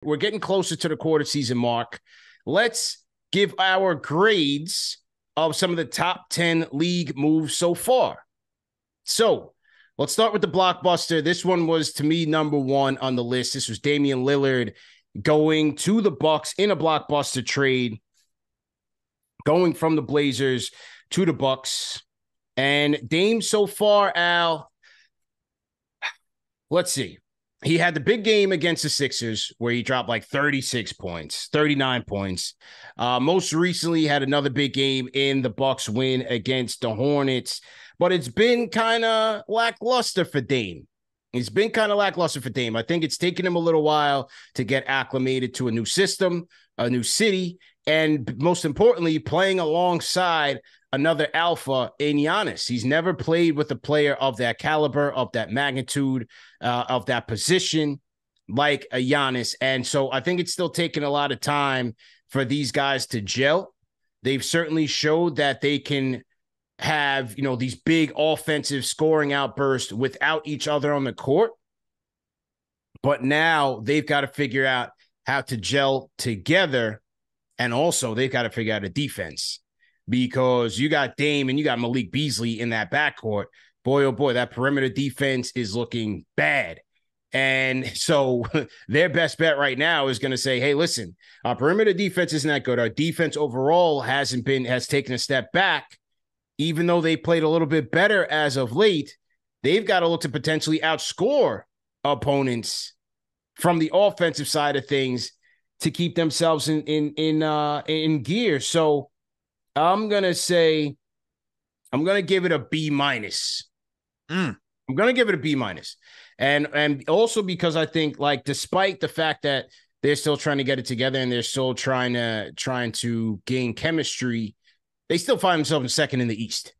We're getting closer to the quarter season mark. Let's give our grades of some of the top 10 league moves so far. So let's start with the blockbuster. This one was, to me, number one on the list. This was Damian Lillard going to the Bucks in a blockbuster trade, going from the Blazers to the Bucks. And Dame so far, Al, let's see. He had the big game against the Sixers where he dropped like 36 points, 39 points. Most recently, he had another big game in the Bucks win against the Hornets. But it's been kind of lackluster for Dame. I think it's taken him a little while to get acclimated to a new system, a new city, and most importantly, playing alongside another alpha in Giannis. He's never played with a player of that caliber, of that magnitude, of that position, like a Giannis. And so I think it's still taking a lot of time for these guys to gel. They've certainly showed that they can have, these big offensive scoring outbursts without each other on the court. But now they've got to figure out how to gel together. And also they've got to figure out a defense, because you got Dame and you got Malik Beasley in that backcourt. Boy, oh boy, that perimeter defense is looking bad. And so their best bet right now is going to say, hey, listen, our perimeter defense isn't that good. Our defense overall has taken a step back. Even though they played a little bit better as of late, they've got to look to potentially outscore opponents from the offensive side of things to keep themselves in gear. So I'm going to give it a B minus. I'm going to give it a B minus. And also because I think, like, despite the fact that they're still trying to get it together and they're still trying to gain chemistry, they still find themselves in second in the East,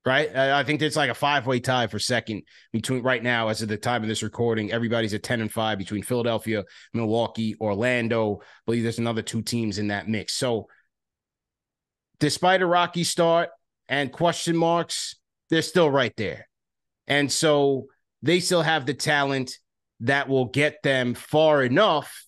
right? I think it's like a 5-way tie for second between right now, as of the time of this recording. Everybody's at 10-5 between Philadelphia, Milwaukee, Orlando. I believe there's another 2 teams in that mix. So despite a rocky start and question marks, they're still right there. And so they still have the talent that will get them far enough,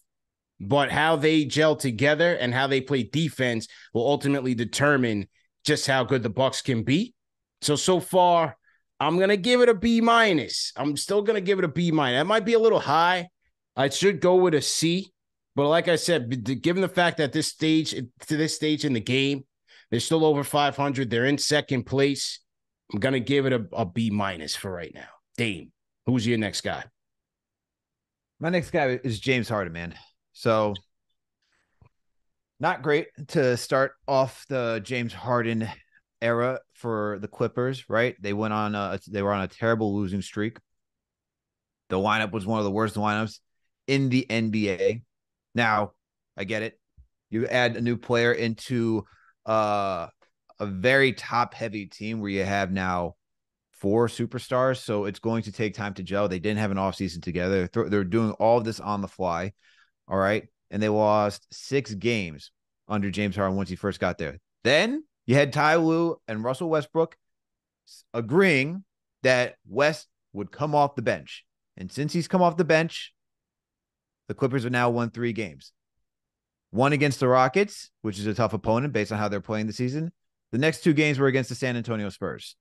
but how they gel together and how they play defense will ultimately determine just how good the Bucks can be. So far, I'm going to give it a B minus. I'm still going to give it a B minus. That might be a little high. I should go with a C. But like I said, given the fact that this stage in the game, they're still over 500. They're in second place. I'm going to give it a B minus for right now. Dame, who's your next guy? My next guy is James Harden, man. So not great to start off the James Harden era for the Clippers, right? They were on a terrible losing streak. The lineup was one of the worst lineups in the NBA. Now, I get it. You add a new player into a very top-heavy team where you have now 4 superstars, so it's going to take time to gel. They didn't have an offseason together. They're doing all of this on the fly, all right? And they lost 6 games under James Harden once he first got there. Then you had Ty Lue and Russell Westbrook agreeing that West would come off the bench. And since he's come off the bench, the Clippers have now won 3 games. One against the Rockets, which is a tough opponent based on how they're playing the season. The next 2 games were against the San Antonio Spurs.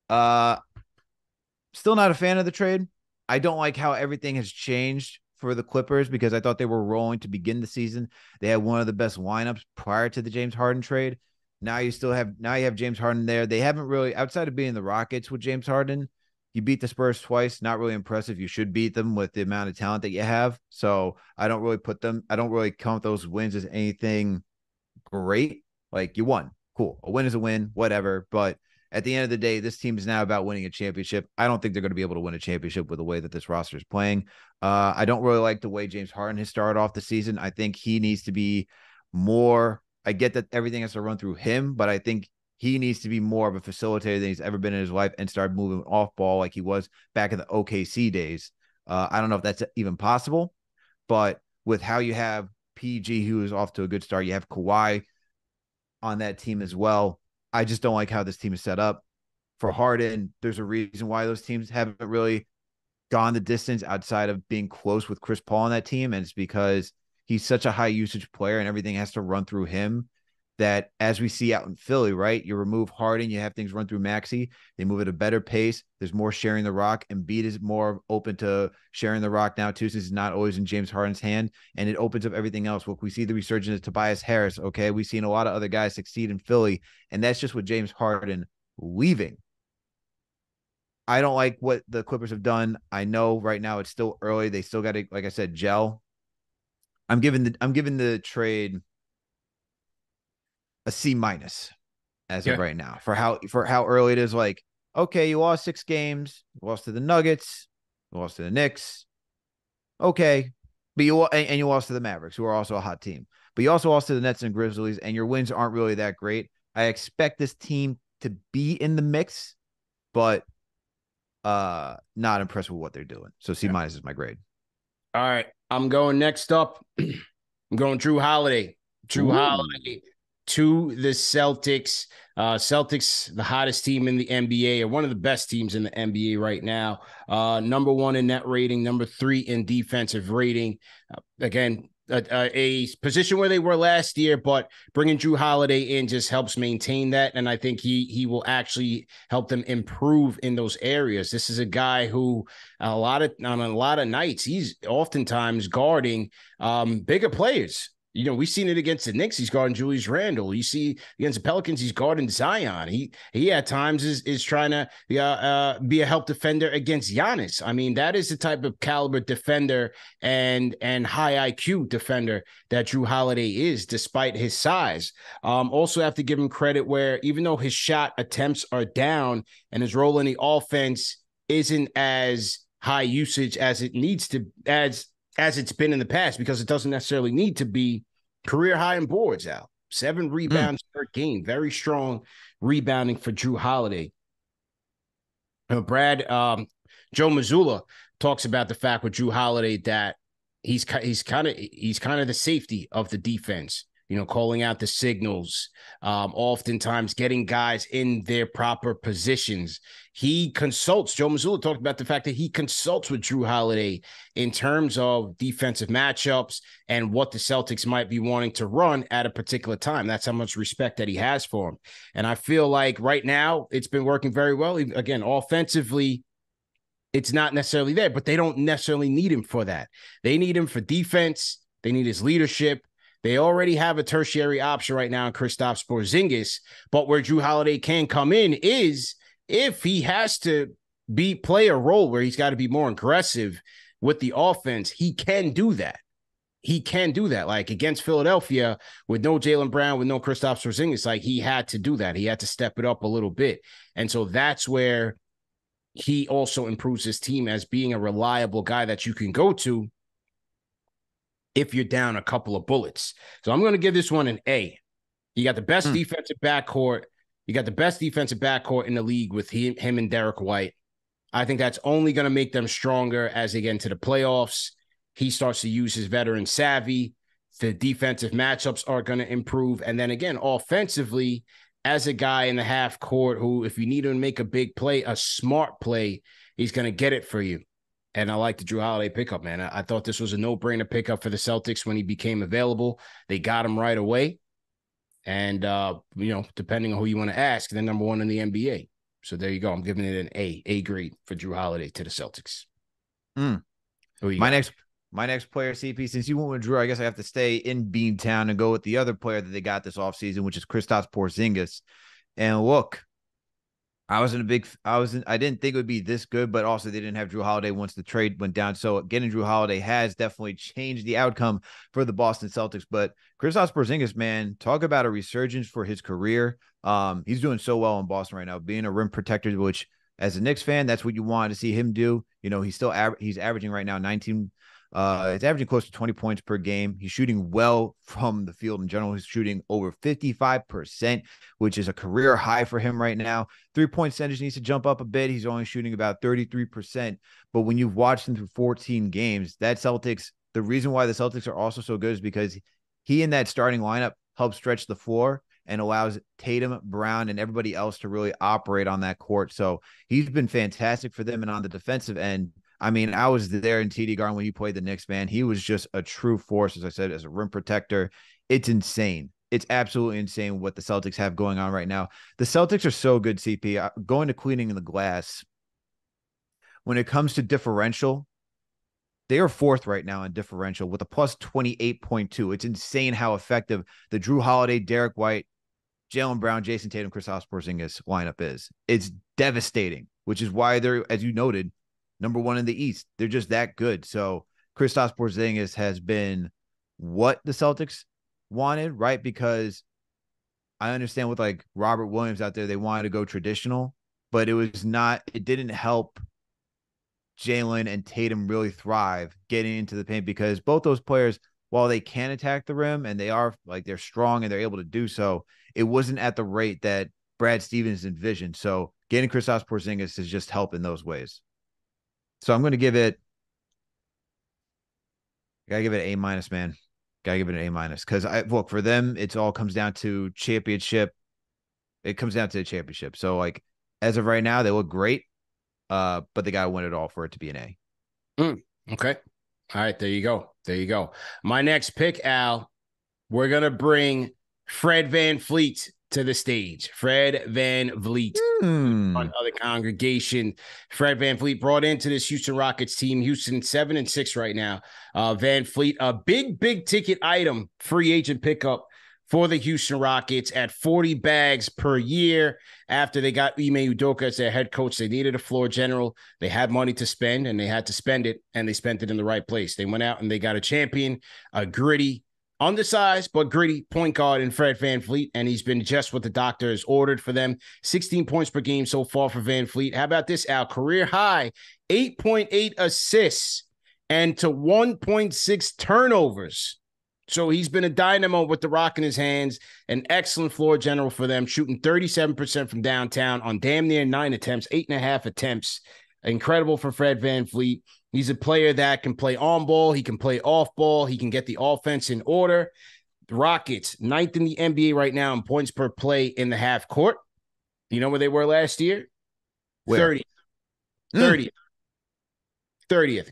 Still not a fan of the trade. I don't like how everything has changed for the Clippers, because I thought they were rolling to begin the season. They had one of the best lineups prior to the James Harden trade. Now you have James Harden there. They haven't really, outside of being the Rockets with James Harden, you beat the Spurs twice. Not really impressive. You should beat them with the amount of talent that you have. So I don't really count those wins as anything great. Like, you won. Cool. A win is a win, whatever. But at the end of the day, this team is now about winning a championship. I don't think they're going to be able to win a championship with the way that this roster is playing. I don't really like the way James Harden has started off the season. I think he needs to be more. I get that everything has to run through him, but I think he needs to be more of a facilitator than he's ever been in his life and start moving off ball like he was back in the OKC days. I don't know if that's even possible, but with how you have PG, who is off to a good start, you have Kawhi on that team as well. I just don't like how this team is set up. For Harden, there's a reason why those teams haven't really gone the distance outside of being close with Chris Paul on that team, and it's because he's such a high usage player and everything has to run through him that, as we see out in Philly, right? You remove Harden, you have things run through Maxey. They move at a better pace. There's more sharing the rock. Embiid is more open to sharing the rock now too, since it's not always in James Harden's hand, and it opens up everything else. Look, we see the resurgence of Tobias Harris. Okay, we've seen a lot of other guys succeed in Philly, and that's just with James Harden leaving. I don't like what the Clippers have done. I know right now it's still early. They still got to, like I said, gel. I'm giving the trade a C- as of right now for how early it is. Like, okay, you lost 6 games, you lost to the Nuggets, you lost to the Knicks. Okay. But you lost to the Mavericks, who are also a hot team. But you also lost to the Nets and Grizzlies, and your wins aren't really that great. I expect this team to be in the mix, but not impressed with what they're doing. So C- is my grade. All right. I'm going next up. I'm going Jrue Holiday. Holiday to the Celtics. Celtics, the hottest team in the NBA, or one of the best teams in the NBA right now. Number 1 in net rating, number 3 in defensive rating. Again, a position where they were last year, but bringing Jrue Holiday in just helps maintain that, and I think he will actually help them improve in those areas. This is a guy who on a lot of nights he's oftentimes guarding bigger players. You know, we've seen it against the Knicks. He's guarding Julius Randle. You see against the Pelicans, he's guarding Zion. He at times is trying to be a help defender against Giannis. I mean, that is the type of caliber defender and high IQ defender that Jrue Holiday is, despite his size. Also have to give him credit where even though his shot attempts are down and his role in the offense isn't as high usage as it needs to, as it's been in the past, because it doesn't necessarily need to be career high in boards, Al. 7 rebounds per game. Very strong rebounding for Jrue Holiday. Joe Mazzulla talks about the fact with Jrue Holiday that he's kind of the safety of the defense. You know, calling out the signals, oftentimes getting guys in their proper positions. He consults. Joe Mazzulla talked about the fact that he consults with Jrue Holiday in terms of defensive matchups and what the Celtics might be wanting to run at a particular time. That's how much respect that he has for him. And I feel like right now it's been working very well. Again, offensively, it's not necessarily there, but they don't necessarily need him for that. They need him for defense. They need his leadership. They already have a tertiary option right now in Kristaps Porzingis, but where Jrue Holiday can come in is if he has to play a role where he's got to be more aggressive with the offense, he can do that. He can do that. Like against Philadelphia with no Jaylen Brown, with no Kristaps Porzingis, like he had to do that. He had to step it up a little bit. And so that's where he also improves his team as being a reliable guy that you can go to if you're down a couple of bullets. So I'm going to give this one an A. You got the best defensive backcourt. You got the best defensive backcourt in the league with him and Derek White. I think that's only going to make them stronger as they get into the playoffs. He starts to use his veteran savvy. The defensive matchups are going to improve. And then again, offensively, as a guy in the half court who, if you need him to make a big play, a smart play, he's going to get it for you. And I like the Jrue Holiday pickup, man. I thought this was a no-brainer pickup for the Celtics when he became available. They got him right away. And, depending on who you want to ask, they're number 1 in the NBA. So there you go. I'm giving it an A grade for Jrue Holiday to the Celtics. My next player, CP, since you went with Jrue, I guess I have to stay in Beantown and go with the other player that they got this offseason, which is Kristaps Porzingis. And look, I didn't think it would be this good, but also they didn't have Jrue Holiday once the trade went down. So getting Jrue Holiday has definitely changed the outcome for the Boston Celtics. But Kristaps Porzingis, man, talk about a resurgence for his career. He's doing so well in Boston right now, being a rim protector, which as a Knicks fan, that's what you want to see him do. You know, he's averaging right now 19. It's averaging close to 20 points per game. He's shooting well from the field in general. He's shooting over 55%, which is a career high for him right now. 3-point percentage needs to jump up a bit. He's only shooting about 33%. But when you've watched him through 14 games, the reason why the Celtics are also so good is because he in that starting lineup helps stretch the floor and allows Tatum, Brown, and everybody else to really operate on that court. So he's been fantastic for them. And on the defensive end, I mean, I was there in TD Garden when he played the Knicks, man. He was just a true force, as I said, as a rim protector. It's insane. It's absolutely insane what the Celtics have going on right now. The Celtics are so good, CP. Going to cleaning the glass, when it comes to differential, they are fourth right now in differential with a plus 28.2. It's insane how effective the Jrue Holiday, Derek White, Jaylen Brown, Jason Tatum, Kristaps Porzingis lineup is. It's devastating, which is why they're, as you noted, number one in the East. They're just that good. So Kristaps Porzingis has been what the Celtics wanted, right? Because I understand with like Robert Williams out there, they wanted to go traditional, but it didn't help Jaylen and Tatum really thrive getting into the paint, because both those players, while they can attack the rim and they're strong and they're able to do so, it wasn't at the rate that Brad Stevens envisioned. So getting Kristaps Porzingis is just help in those ways. So I'm going to gotta give it an A-, man. Gotta give it an A-, because look, for them, it all comes down to championship. It comes down to the championship. So like, as of right now, they look great. But they got to win it all for it to be an A. Okay. All right. There you go. There you go. My next pick, Al, we're going to bring Fred VanVleet to the stage. Fred VanVleet, front of the congregation. Fred VanVleet brought into this Houston Rockets team. Houston 7-6 right now. VanVleet, a big ticket item, free agent pickup for the Houston Rockets at 40 bags per year. After they got Ime Udoka as their head coach, they needed a floor general. They had money to spend, and they had to spend it, and they spent it in the right place. They went out and they got a champion, a gritty, undersized but gritty point guard in Fred VanVleet, and he's been just what the doctor has ordered for them. 16 points per game so far for VanVleet. How about this, Al? Career high, 8.8 assists and to 1.6 turnovers. So he's been a dynamo with the rock in his hands, an excellent floor general for them, shooting 37% from downtown on damn near 9 attempts, 8.5 attempts. Incredible for Fred VanVleet. He's a player that can play on ball. He can play off ball. He can get the offense in order. The Rockets, 9th in the NBA right now in points per play in the half court. You know where they were last year? Where? 30th.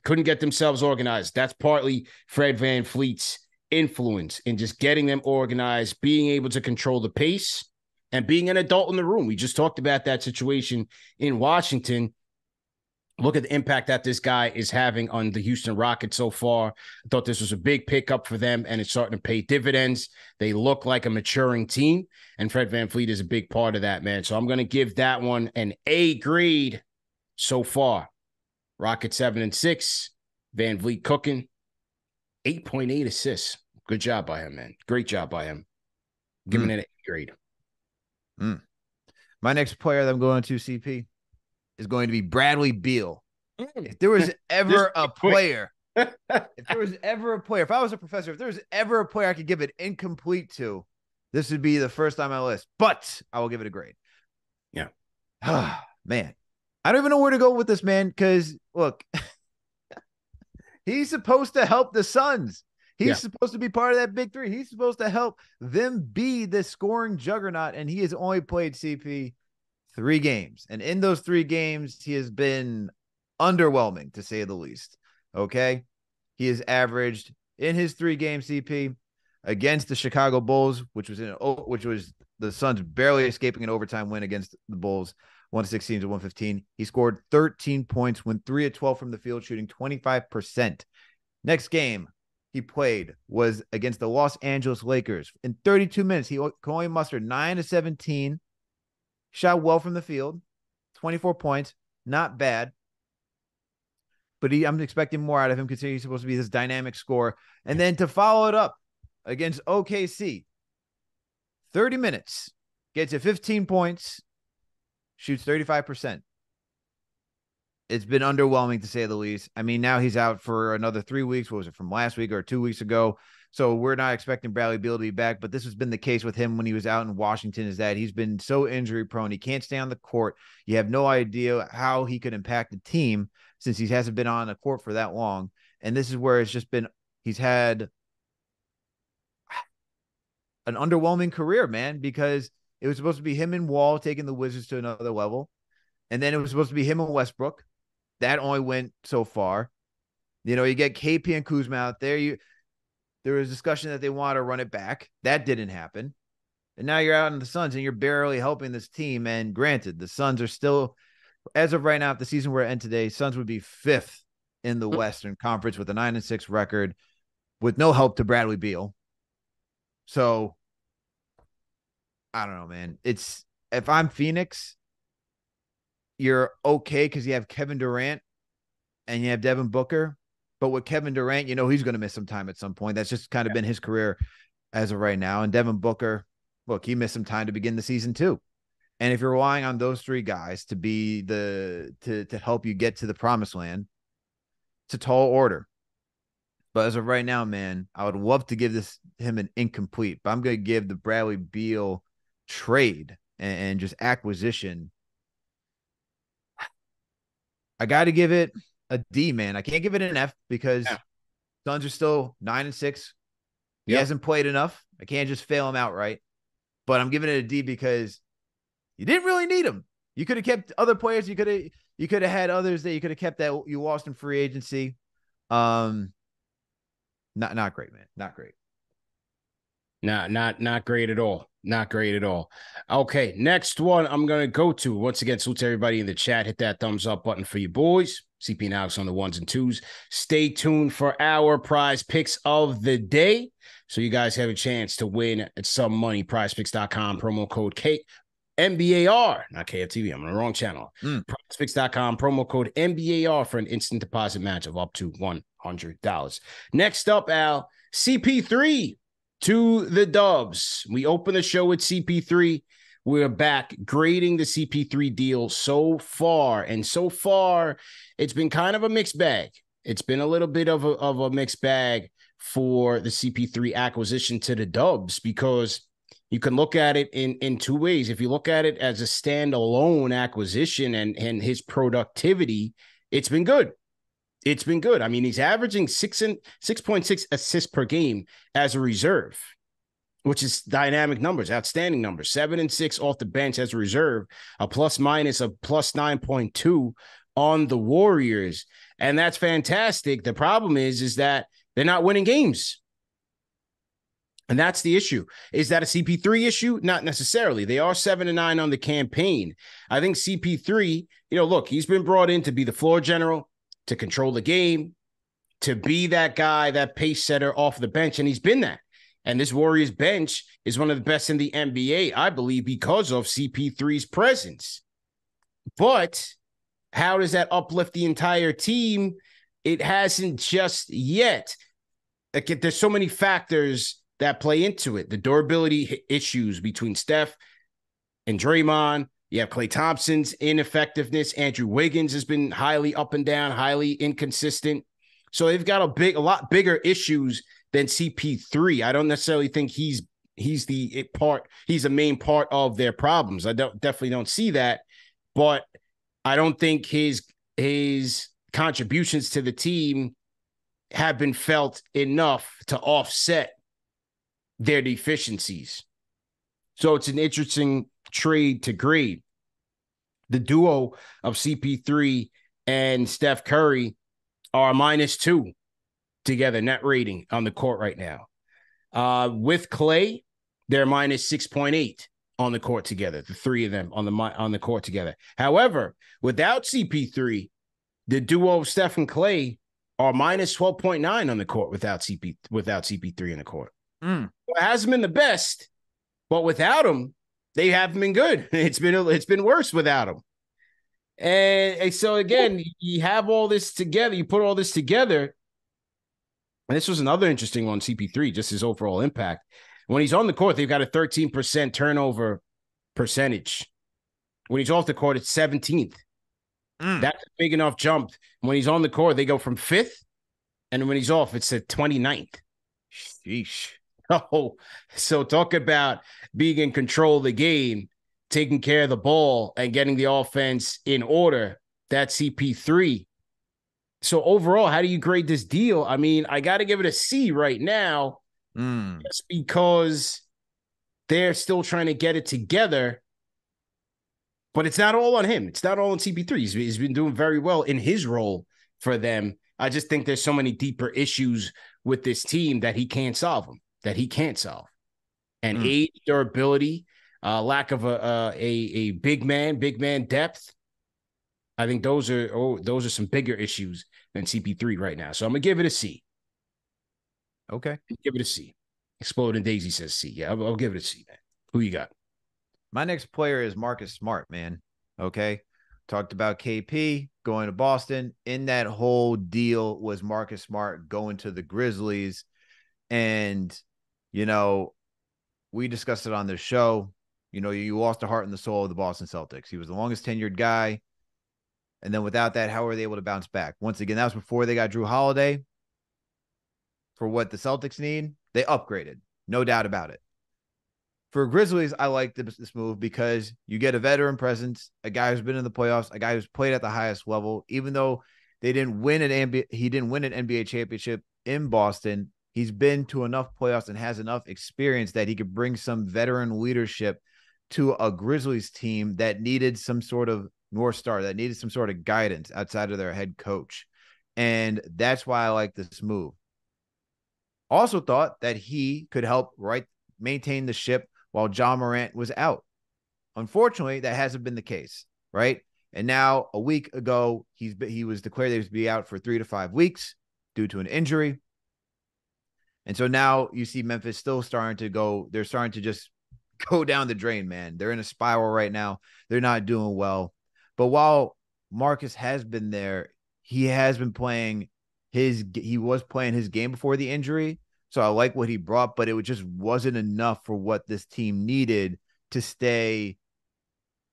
Couldn't get themselves organized. That's partly Fred VanVleet's influence in just getting them organized, being able to control the pace, and being an adult in the room. We just talked about that situation in Washington. Look at the impact that this guy is having on the Houston Rockets so far. I thought this was a big pickup for them, and it's starting to pay dividends. They look like a maturing team, and Fred VanVleet is a big part of that, man. So I'm going to give that one an A grade so far. Rockets 7-6, VanVleet cooking. 8.8 assists. Good job by him, man. Great job by him. Giving it an A grade. My next player that I'm going to, CP, is going to be Bradley Beal. If there was ever a player, if I was a professor, if there was ever a player I could give it incomplete to, this would be the first on my list. But I will give it a grade. Yeah. Man. I don't even know where to go with this, man, because, look, he's supposed to help the Suns. He's supposed to be part of that big three. He's supposed to help them be the scoring juggernaut, and he has only played, CP, 3 games. And in those 3 games, he has been underwhelming, to say the least. Okay? He has averaged, in his 3 games, CP, against the Chicago Bulls, which was the Suns barely escaping an overtime win against the Bulls, 116 to 115. He scored 13 points, went 3 of 12 from the field, shooting 25%. Next game he played was against the Los Angeles Lakers. In 32 minutes, he could only muster 9 of 17, shot well from the field, 24 points, not bad. But I'm expecting more out of him, considering he's supposed to be this dynamic scorer. And then to follow it up against OKC, 30 minutes, gets you 15 points, shoots 35%. It's been underwhelming, to say the least. I mean, now he's out for another 3 weeks. What was it, from last week or 2 weeks ago? So we're not expecting Bradley Beal to be back, but this has been the case with him when he was out in Washington, is that he's been so injury prone. He can't stay on the court. You have no idea how he could impact the team since he hasn't been on the court for that long. And this is where it's just been, he's had an underwhelming career, man, because it was supposed to be him and Wall taking the Wizards to another level. And then it was supposed to be him and Westbrook. That only went so far. You get KP and Kuzma out there. There was discussion that they want to run it back. That didn't happen. And now you're out in the Suns and you're barely helping this team. And granted, the Suns are still, as of right now, if the season were to end today, Suns would be 5th in the Western Conference with a 9-6 record with no help to Bradley Beal. So I don't know, man. If I'm Phoenix, you're okay because you have Kevin Durant and you have Devin Booker. But with Kevin Durant, he's going to miss some time at some point. That's just kind of been his career as of right now. And Devin Booker, look, he missed some time to begin the season too. And if you're relying on those three guys to be to help you get to the promised land, it's a tall order. But as of right now, man, I would love to give him an incomplete. But I'm going to give the Bradley Beal trade and just acquisition. I got to give it a D, man. I can't give it an F because Suns are still 9-6. He hasn't played enough. I can't just fail him outright. But I'm giving it a D because you didn't really need him. You could have kept other players. You could have had others that you could have kept that you lost in free agency. Not great, man. Not great. Not great at all. Not great at all. Okay, next one I'm going to go to. Once again, salute to everybody in the chat. Hit that thumbs up button for you boys. CP and Alex on the 1s and 2s. Stay tuned for our prize picks of the day. So you guys have a chance to win some money. PrizePicks.com, promo code MBAR, not KFTV. I'm on the wrong channel. PrizePicks.com, promo code MBAR for an instant deposit match of up to $100. Next up, Al, CP3 to the Dubs. We open the show with CP3. We're back grading the CP3 deal so far. And so far, it's been kind of a mixed bag. It's been a little bit of a mixed bag for the CP3 acquisition to the Dubs because you can look at it in two ways. If you look at it as a standalone acquisition and his productivity, it's been good. It's been good. I mean, he's averaging 6.6 assists per game as a reserve, which is dynamic numbers, outstanding numbers. 7 and 6 off the bench as a reserve, a plus minus of plus 9.2 on the Warriors. And that's fantastic. The problem is that they're not winning games. And that's the issue. Is that a CP3 issue? Not necessarily. They are 7-9 on the campaign. I think CP3, look, he's been brought in to be the floor general, to control the game, to be that guy, that pace setter off the bench, and he's been that. And this Warriors bench is one of the best in the NBA, I believe, because of CP3's presence. But how does that uplift the entire team? It hasn't just yet. There's so many factors that play into it. The durability issues between Steph and Draymond. You have Klay Thompson's ineffectiveness. Andrew Wiggins has been highly up and down, highly inconsistent. So they've got a lot bigger issues than CP3. I don't necessarily think he's the main part of their problems. I definitely don't see that, but I don't think his contributions to the team have been felt enough to offset their deficiencies. So it's an interesting trade to grade. The duo of CP3 and Steph Curry are -2 together, net rating on the court right now. With Klay, they're -6.8 on the court together, the three of them on the court together. However, without CP3, the duo of Steph and Klay are -12.9 on the court without CP3 in the court. It hasn't been the best, but without him, they haven't been good. It's been worse without him. And so again, you have all this together, you put all this together. And this was another interesting one, CP3, just his overall impact. When he's on the court, they've got a 13% turnover percentage. When he's off the court, it's 17th. That's a big enough jump. When he's on the court, they go from 5th. And when he's off, it's at 29th. Sheesh. Oh, so talk about being in control of the game, taking care of the ball, and getting the offense in order. That's CP3. So overall, how do you grade this deal? I mean, I got to give it a C right now, just because they're still trying to get it together. But it's not all on him. It's not all on CP3. He's been doing very well in his role for them. I just think there's so many deeper issues with this team that he can't solve them, And age, durability, lack of a big man depth. I think those are some bigger issues than CP3 right now. So I'm gonna give it a C. Okay, give it a C. Exploding Daisy says C. Yeah, I'll give it a C, man. Who you got? My next player is Marcus Smart, man. Okay. Talked about KP going to Boston. In that whole deal was Marcus Smart going to the Grizzlies. And, we discussed it on the show. You lost the heart and the soul of the Boston Celtics. He was the longest tenured guy. And then without that, how were they able to bounce back? Once again, that was before they got Jrue Holiday. For what the Celtics need, they upgraded. No doubt about it. For Grizzlies, I like this move because you get a veteran presence, a guy who's been in the playoffs, a guy who's played at the highest level. Even though he didn't win an NBA championship in Boston, he's been to enough playoffs and has enough experience that he could bring some veteran leadership to a Grizzlies team that needed some sort of North Star, that needed some sort of guidance outside of their head coach. And that's why I like this move. Also thought that he could help maintain the ship while Ja Morant was out. Unfortunately, that hasn't been the case, right? And now a week ago, he was declared that he was to be out for 3 to 5 weeks due to an injury. And so now you see Memphis still starting to just go down the drain, man. They're in a spiral right now. They're not doing well. But while Marcus has been there, he was playing his game before the injury. So I like what he brought, but it just wasn't enough for what this team needed to stay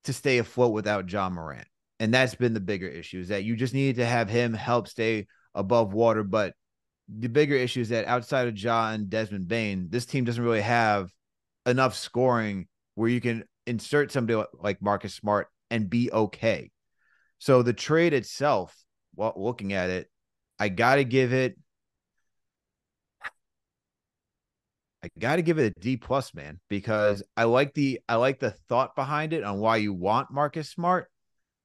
afloat without Ja Morant. And that's been the bigger issue, is that you just needed to have him help stay above water. But the bigger issue is that outside of Ja and Desmond Bane, this team doesn't really have enough scoring where you can insert somebody like Marcus Smart and be okay. So the trade itself, while looking at it, I got to give it a D plus, man, because I like the thought behind it on why you want Marcus Smart,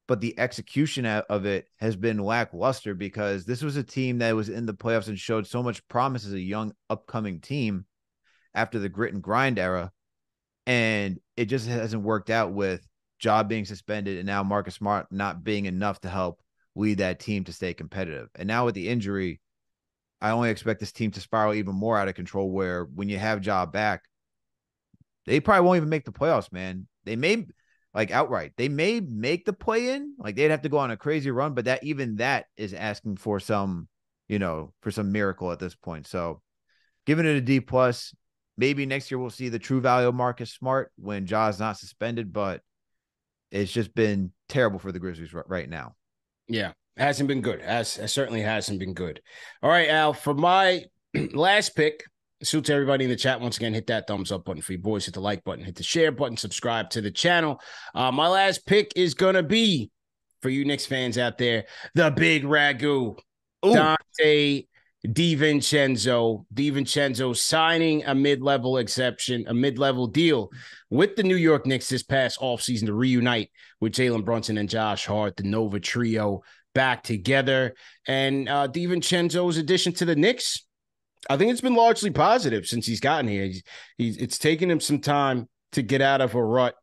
but the execution of it has been lackluster because this was a team that was in the playoffs and showed so much promise as a young upcoming team after the grit and grind era. And it just hasn't worked out with Ja being suspended and now Marcus Smart not being enough to help lead that team to stay competitive. And now with the injury, I only expect this team to spiral even more out of control, where when you have Ja back, they probably won't even make the playoffs, man. They may outright. They may make the play-in. They'd have to go on a crazy run, but that is asking for some miracle at this point. So giving it a D plus. Maybe next year we'll see the true value of Marcus Smart when Ja's not suspended, but it's just been terrible for the Grizzlies right now. Yeah. Hasn't been good. Certainly hasn't been good. All right, Al, for my last pick, salute to everybody in the chat. Once again, hit that thumbs up button for you boys. Hit the like button, hit the share button, subscribe to the channel. My last pick is going to be, for you Knicks fans out there, the big ragu. Donte DiVincenzo signing a mid-level deal with the New York Knicks this past offseason to reunite with Jalen Brunson and Josh Hart, the Nova trio, back together. And DiVincenzo's addition to the Knicks, I think it's been largely positive since he's gotten here. It's taken him some time to get out of a rut,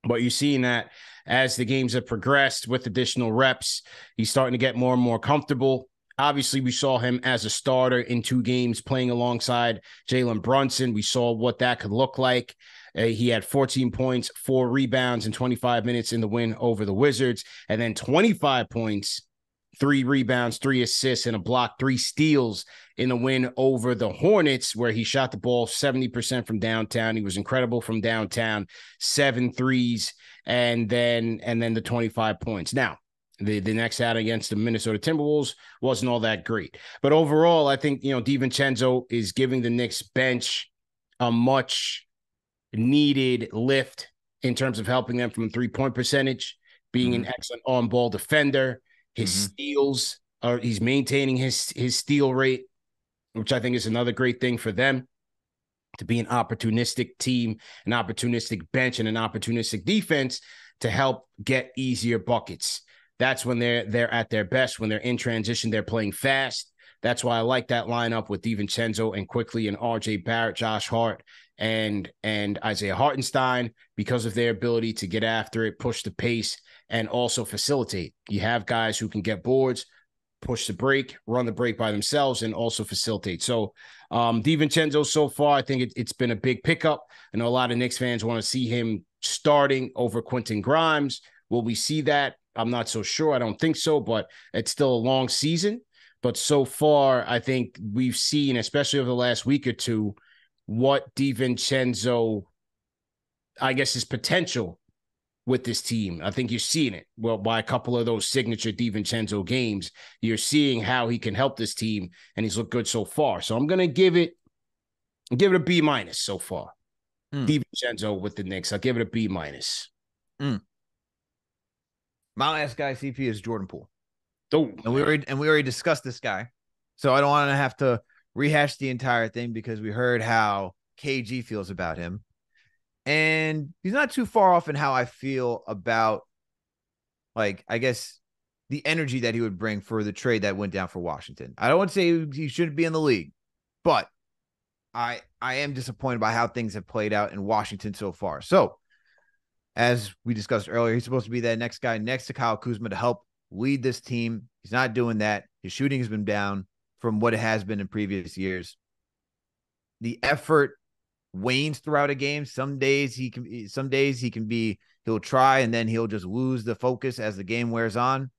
but you're seeing that as the games have progressed with additional reps, he's starting to get more and more comfortable. Obviously, we saw him as a starter in 2 games playing alongside Jalen Brunson. We saw what that could look like. He had 14 points, 4 rebounds in 25 minutes in the win over the Wizards, and then 25 points, 3 rebounds, 3 assists, and a block, 3 steals in the win over the Hornets, where he shot the ball 70% from downtown. He was incredible from downtown, 7 threes, and then the 25 points. Now, the next out against the Minnesota Timberwolves wasn't all that great. But overall, I think, DiVincenzo is giving the Knicks bench a much needed lift in terms of helping them from 3-point percentage, being an excellent on-ball defender. His steals he's maintaining his steal rate, which I think is another great thing for them. to be an opportunistic team, an opportunistic bench, and an opportunistic defense to help get easier buckets. That's when they're at their best. When they're in transition, they're playing fast. That's why I like that lineup with DiVincenzo and Quickly and RJ Barrett, Josh Hart, and Isaiah Hartenstein, because of their ability to get after it, push the pace, and also facilitate. You have guys who can get boards, push the break, run the break by themselves, and also facilitate. So DiVincenzo so far, I think it's been a big pickup. I know a lot of Knicks fans want to see him starting over Quentin Grimes. Will we see that? I'm not so sure. I don't think so, but it's still a long season. But so far, I think we've seen, especially over the last week or two, what DiVincenzo, I guess, his potential with this team. I think you're seeing it. Well, by a couple of those signature DiVincenzo games, you're seeing how he can help this team, and he's looked good so far. So I'm going to give it a B- so far. DiVincenzo with the Knicks. I'll give it a B-. My last guy, CP, is Jordan Poole. Oh, and we already discussed this guy, so I don't want to have to rehash the entire thing because we heard how KG feels about him, and he's not too far off in how I feel about, like, I guess, the energy that he would bring for the trade that went down for Washington. I don't want to say he shouldn't be in the league, but I am disappointed by how things have played out in Washington so far. So, as we discussed earlier, he's supposed to be that next guy next to Kyle Kuzma to help lead this team. He's not doing that. His shooting has been down from what it has been in previous years. The effort wanes throughout a game. Some days he can be, he'll try and then he'll just lose the focus as the game wears on.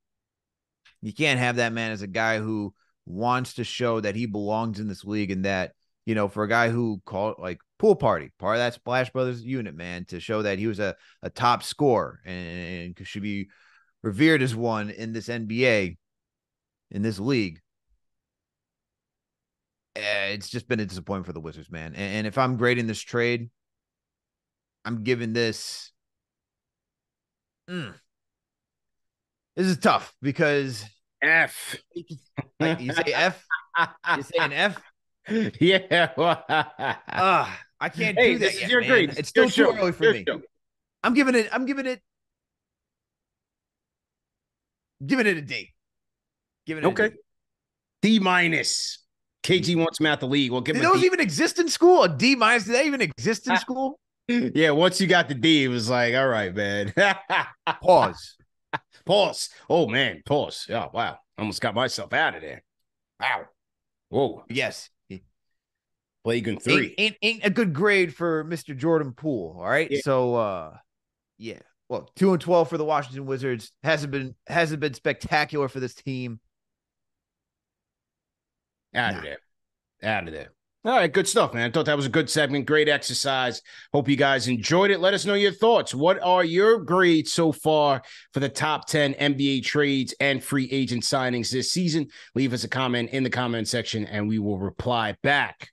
You can't have that man as a guy who wants to show that he belongs in this league, and that, you know, for a guy who called like pool party, part of that Splash Brothers unit, man, to show that he was a top scorer and should be revered as one in this NBA, in this league. It's just been a disappointment for the Wizards, man. And if I'm grading this trade, I'm giving this. This is tough because F. Like, you say F? You say an F? Yeah. I can't do that yet, your man. grade. It's still too early for me. I'm giving it a D. Okay. D-. KG wants him out the league. We'll give him Did those even exist in school? A D-? Did they even exist in school? Yeah, once you got the D, it was like, all right, man. Pause. Oh, man, pause. Oh, wow. Almost got myself out of there. Wow. Whoa. Yes. Plague 3. Ain't a good grade for Mr. Jordan Poole. All right. Yeah. So, yeah. Well, 2-12 for the Washington Wizards. Hasn't been spectacular for this team. Out of there. All right, good stuff, man. I thought that was a good segment. Great exercise. Hope you guys enjoyed it. Let us know your thoughts. What are your grades so far for the top 10 NBA trades and free agent signings this season? Leave us a comment in the comment section, and we will reply back.